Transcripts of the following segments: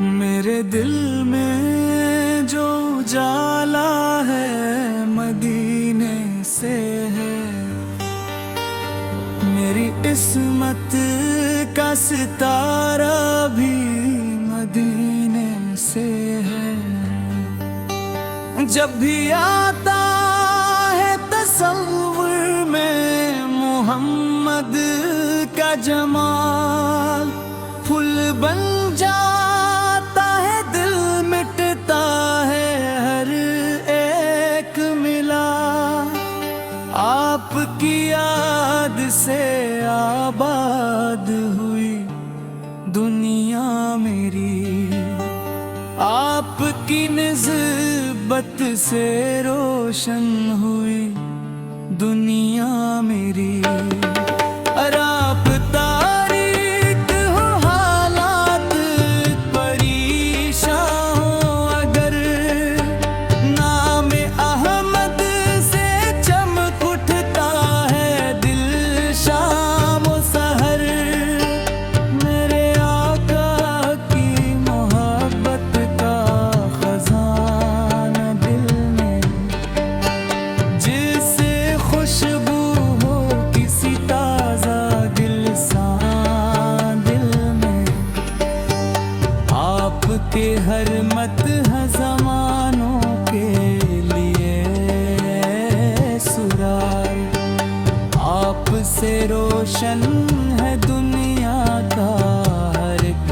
मेरे दिल में जो उजाला है मदीने से है। मेरी किस्मत का सितारा भी मदीने से है। जब भी आता है तस्वुर में मोहम्मद का जमाल, फूल बन जाता है दिल, मिटता है हर एक मिला। आपकी याद से आबाद हुई दुनिया मेरी, आपकी निस्बत से रोशन हुई दुनिया मेरी। और आप तारीक हो, हालात परेशान हो, अगर नाम अहमद से चमक उठता है दिल शाम व सहर। मेरे आका की मोहब्बत का खजाना दिल में, जिससे खुशबू हो किसी ताजा गिलसान दिल में। आपके हर मत ज़मानों के लिए सुरार, आपसे रोशन है दुनिया का हर एक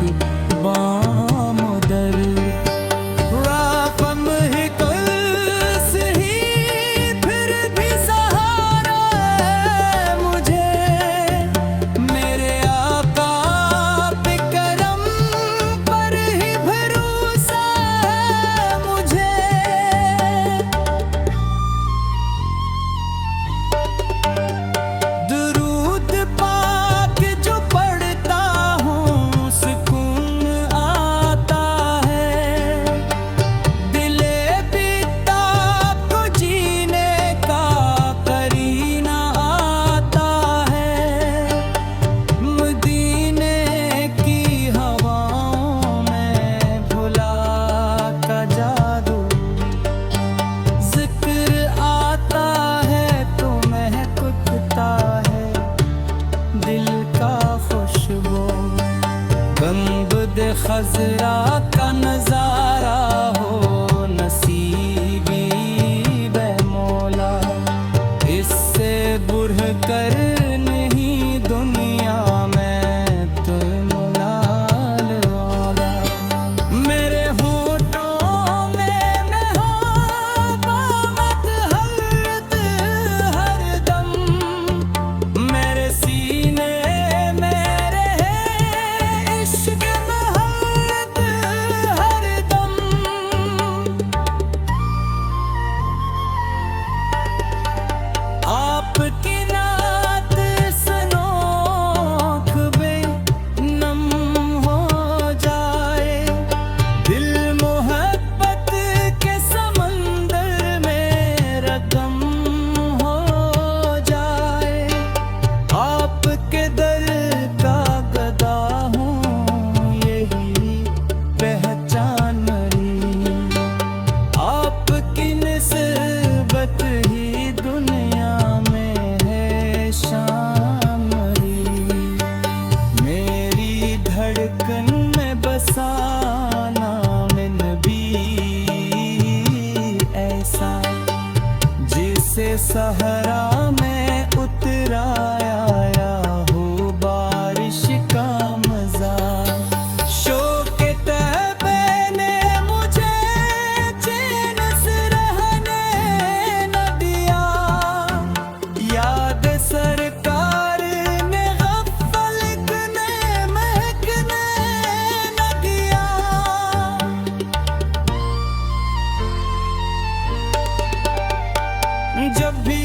बाम दर। राक़म ही कुल्स ही फिर भी सहारा है मुझे, मेरे आका पे करम पर ही भरोसा है मुझे। दुरूद पाक जो पढ़ता हूँ सुकून आता है, दिले बेताब को जीने का करीना आता है। मदीने की हवाओं में भुला का जादू, जिक्र आता है तो महकता है दिल का खुशबू। गंबद खजरा का नजारा हो नसीबी बे मौला, इससे बुढ़ कर नहीं दुनिया में तो मुलाल वाला। मेरे होठों में मोहब्बत हरदम हरदम, मेरे सीने में रहे इश्क मोहब्बत हरदम। आपकी नात सनोख बे नम हो जाए, दिल मोहब्बत के समंदर में रकम हो जाए। आपके दर का गदा हूँ यही पहचान मेरी, आपकी निस्बत ही दुनिया में है शान मेरी। मेरी धड़कन में बसाना में नबी ऐसा, जिसे सहरा में उतराया हो बारिश का मजा। शौक़ तैबे ने मुझे चैन से रहने न दिया, याद सरकार ने गफ़्लत ने महकने न दिया। जब भी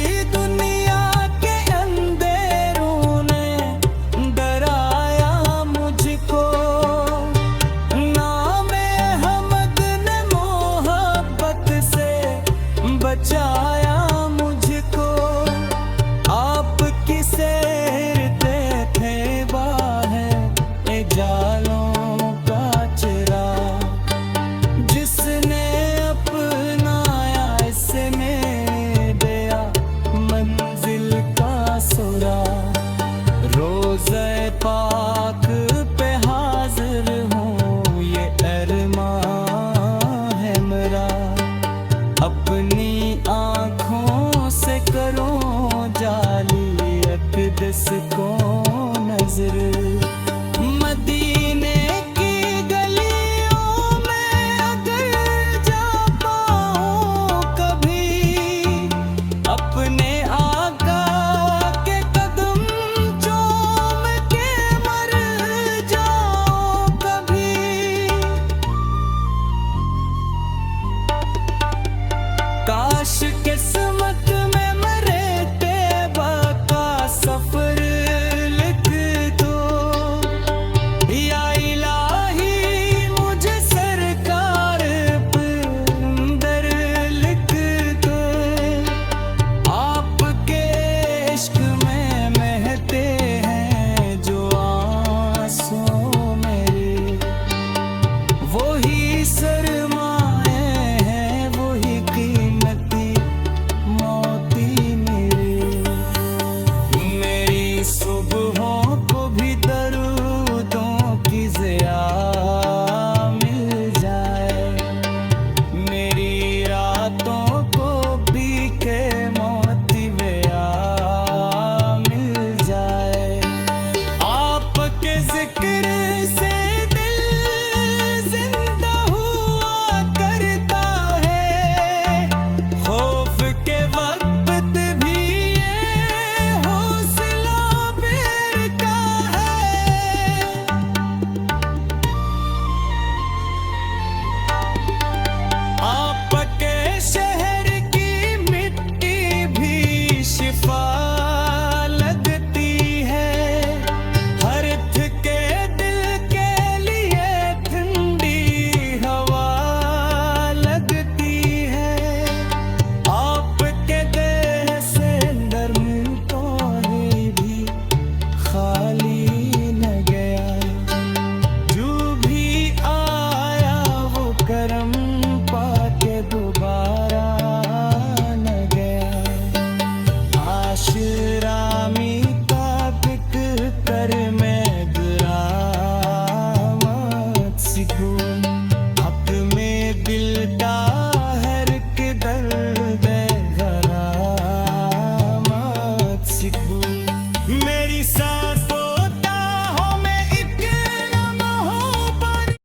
सीखूं